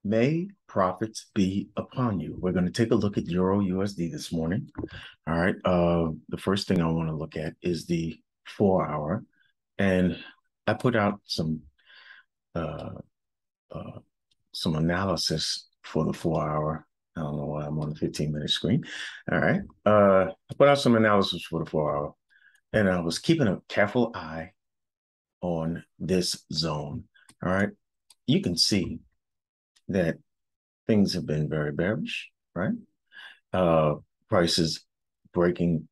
May profits be upon you. We're going to take a look at Euro USD this morning. All right. The first thing I want to look at is the 4 hour. And I put out uh, some analysis for the 4 hour. I don't know why I'm on the 15-minute screen. All right. I put out some analysis for the 4 hour, and I was keeping a careful eye on this zone. All right. You can see that things have been very bearish, right? Prices breaking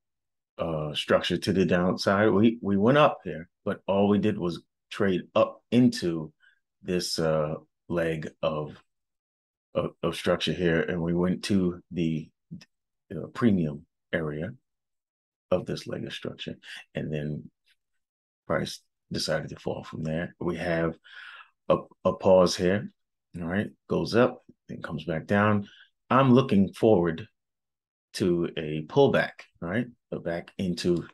structure to the downside. We went up here, but all we did was trade up into this leg of structure here, and we went to the premium area of this leg of structure, and then price decided to fall from there. We have a pause here. All right, goes up, then comes back down. I'm looking forward to a pullback, right? Back into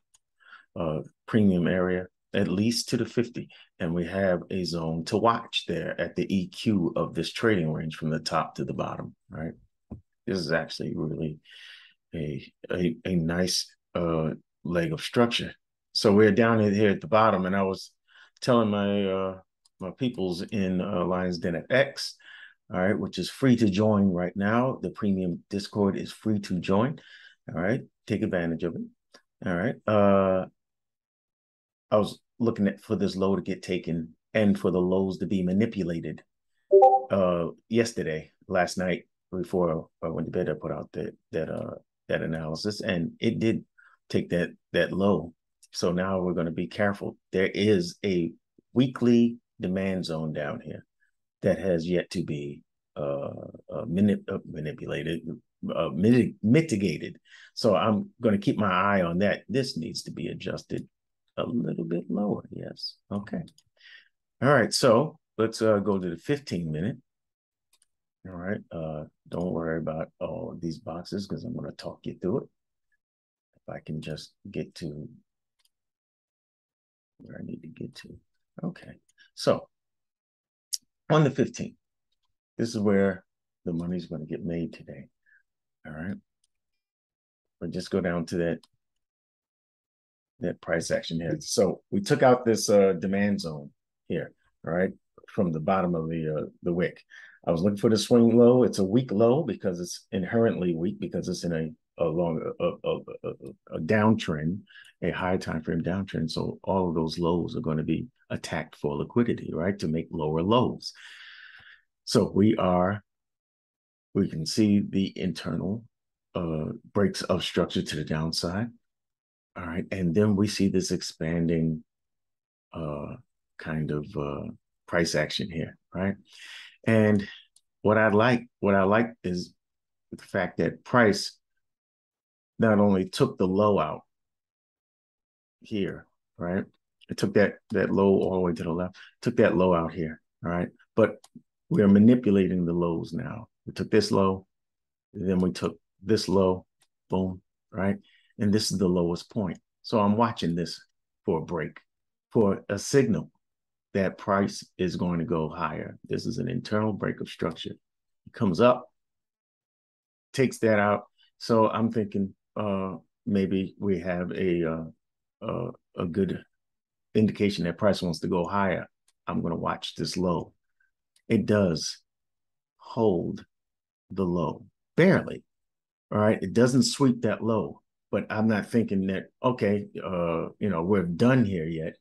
premium area, at least to the 50. And we have a zone to watch there at the EQ of this trading range from the top to the bottom, right? This is actually really a nice leg of structure. So we're down here at the bottom, and I was telling my peoples in Lions Den at X, all right, which is free to join right now. The premium Discord is free to join. All right, take advantage of it. All right. I was looking for this low to get taken and for the lows to be manipulated. Last night, before I went to bed, I put out that analysis, and it did take that low. So now we're going to be careful. There is a weekly demand zone down here that has yet to be manipulated, mitigated. So I'm going to keep my eye on that. This needs to be adjusted a little bit lower. Yes. Okay. All right. So let's go to the 15-minute. All right. Don't worry about all of these boxes because I'm going to talk you through it. If I can just get to where I need to get to. Okay. So on the 15th, this is where the money's going to get made today. All right. But just go down to that price action here. So we took out this demand zone here, all right, from the bottom of the wick. I was looking for the swing low. It's a weak low because it's inherently weak because it's in a downtrend, a high time frame downtrend. So all of those lows are going to be attacked for liquidity, right, to make lower lows. So we can see the internal breaks of structure to the downside. All right. And then we see this expanding kind of price action here, right? And what I like is the fact that price not only took the low out here, right? It took that low all the way to the left, took that low out here, all right? But we're manipulating the lows now. We took this low, then we took this low, boom, right? And this is the lowest point. So I'm watching this for a break, for a signal that price is going to go higher. This is an internal break of structure. It comes up, takes that out. So I'm thinking maybe we have a good indication that price wants to go higher. I'm going to watch this low. It does hold the low, barely. All right. It doesn't sweep that low, but I'm not thinking that, okay, we're done here yet.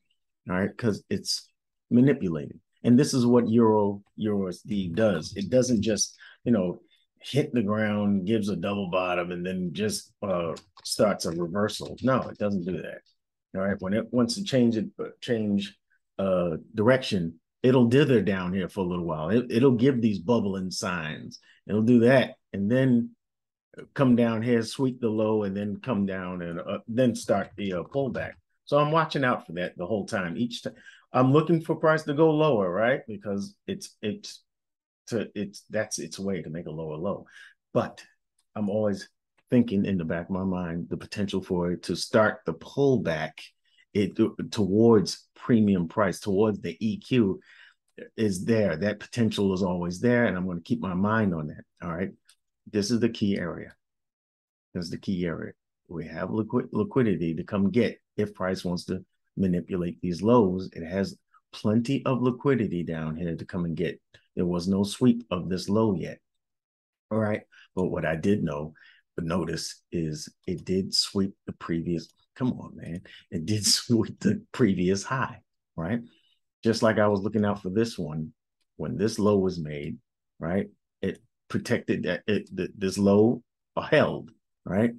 All right. Because it's manipulated. And this is what EURUSD does. It doesn't just, hit the ground, gives a double bottom, and then just starts a reversal. No, it doesn't do that. All right. When it wants to change direction, it'll dither down here for a little while. It'll give these bubbling signs. It'll do that. And then come down here, sweep the low, and then come down and then start the pullback. So I'm watching out for that the whole time. Each time I'm looking for price to go lower, right? Because that's its way to make a lower low. But I'm always thinking in the back of my mind the potential for it to start the pullback towards premium price, towards the EQ. is there. That potential is always there, and I'm going to keep my mind on that. All right. This is the key area. This is the key area. We have liquidity to come get if price wants to manipulate these lows. It has plenty of liquidity down here to come and get. There was no sweep of this low yet. All right. But what I did notice is it did sweep the previous. Come on, man. It did sweep the previous high, right? Just like I was looking out for this one when this low was made, right? It protected this low held, right?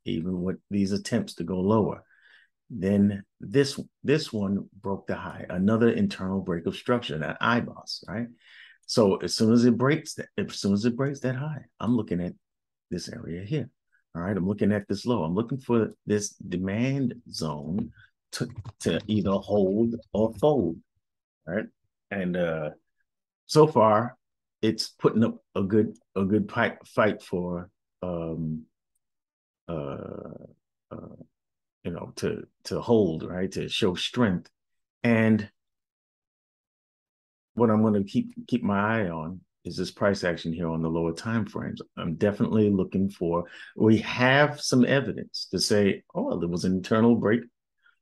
Even with these attempts to go lower. Then this one broke the high, another internal break of structure, that IBOS, right? So as soon as it breaks that high, I'm looking at this area here. All right, I'm looking at this low. I'm looking for this demand zone to either hold or fold. All right, and so far it's putting up a good fight for uh, uh, to hold, right, to show strength. And what I'm going to keep my eye on is this price action here on the lower time frames. I'm definitely looking for. We have some evidence to say, oh, there was an internal break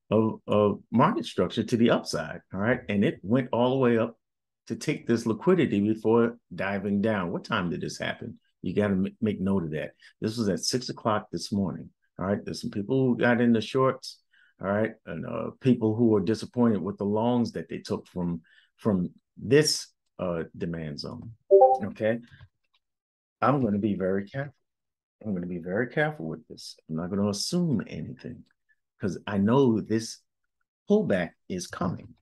of market structure to the upside. All right, and it went all the way up to take this liquidity before diving down. What time did this happen? You got to make note of that. This was at 6 o'clock this morning. All right, there's some people who got in the shorts. All right, and people who were disappointed with the longs that they took from this demand zone. Okay, I'm going to be very careful. I'm going to be very careful with this. I'm not going to assume anything because I know this pullback is coming,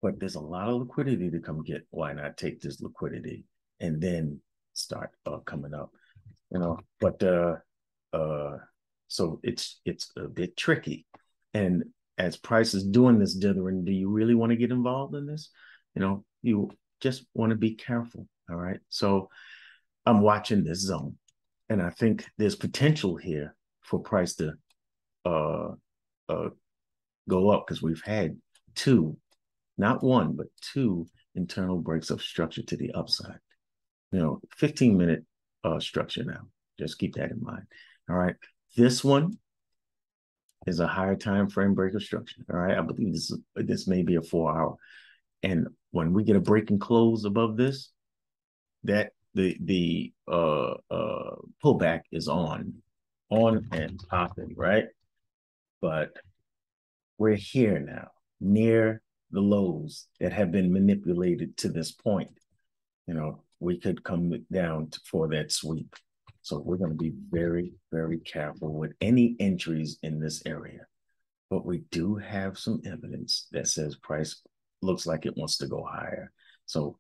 but there's a lot of liquidity to come get. Why not take this liquidity and then start coming up? But so it's a bit tricky. And as price is doing this dithering, do you really want to get involved in this? You just want to be careful. All right. So I'm watching this zone, and I think there's potential here for price to uh, uh, go up because we've had two, not one, but two internal breaks of structure to the upside. 15-minute structure now. Just keep that in mind. All right. This one is a higher time frame break of structure. All right. I believe this may be a 4-hour. And when we get a break and close above this, that the pullback is on and popping, right? But we're here now, near the lows that have been manipulated to this point. We could come down for that sweep. So we're going to be very, very careful with any entries in this area. But we do have some evidence that says price looks like it wants to go higher. So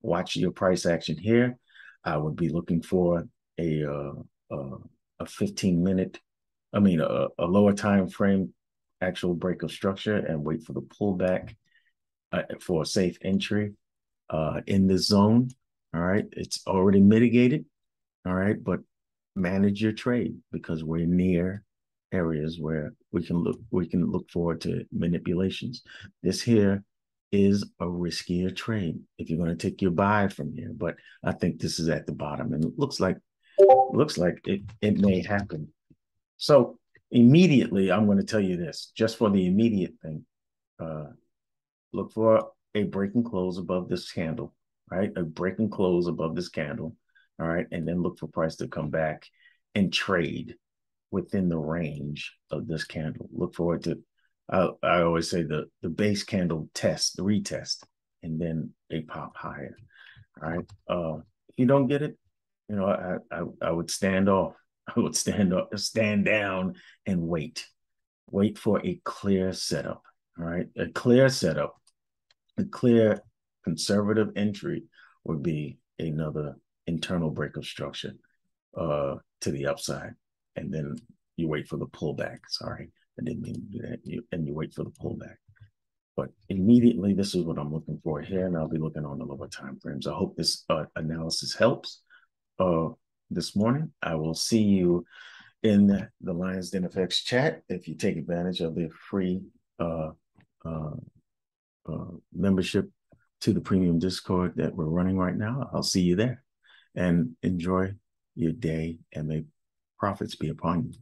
watch your price action here. I would be looking for a 15-minute, a lower time frame actual break of structure and wait for the pullback for a safe entry in this zone. All right, it's already mitigated. All right, but manage your trade because we're near areas where we can look forward to manipulations. This here is a riskier trade if you're going to take your buy from here, but I think this is at the bottom, and it looks like it may happen. So immediately, I'm going to tell you this, just for the immediate thing, look for a break and close above this candle, right? A break and close above this candle, all right? And then look for price to come back and trade within the range of this candle. Look forward to, I always say the base candle test, the retest, and then a pop higher, all right? If you don't get it, I would stand off. I would stand down and wait for a clear setup, all right? A clear setup. A clear conservative entry would be another internal break of structure to the upside. And then you wait for the pullback. Sorry, I didn't mean to do that. You wait for the pullback. But immediately, this is what I'm looking for here, and I'll be looking on the lower time frames. I hope this analysis helps this morning. I will see you in the Lions Den FX chat if you take advantage of the free membership to the premium Discord that we're running right now. I'll see you there, and enjoy your day, and may profits be upon you.